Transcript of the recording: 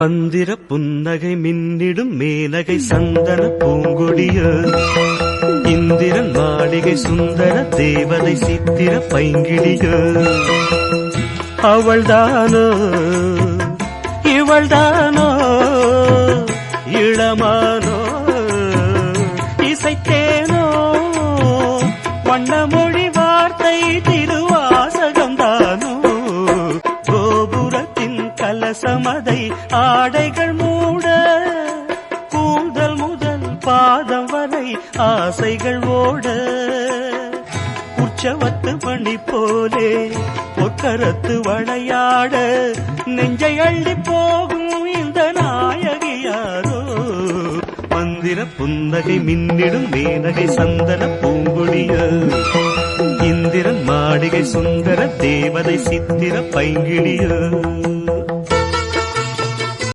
மந்திர புன்னகை மின்னிடும் மேனகை சந்தன பூங்கொடிய இந்திரன் மாளிகை சுந்தர தேவதை சித்திர பைங்கிடிய அவள்தானோ இவள்தானோ இளமானோ இசைத்தேனோ வண்ணமொழி வார்த்தை திருவாசகம்தானோ கோபுரத்தின் கலசமதை ஆடைகள் மூட கூந்தல் முதல் பாதம் வரை ஆசைகள் ஓட உற்சவத்து மணி போலே பொற்கரத்து வளையாட நெஞ்சை அள்ளி போகும் இந்த நாயகியாரோ மந்திர புன்னகை மின்னிடும் மேனகை சந்தன பூங்குடிய இந்திரன் மாளிகை சுந்தர தேவதை சித்திர பைங்கிடிய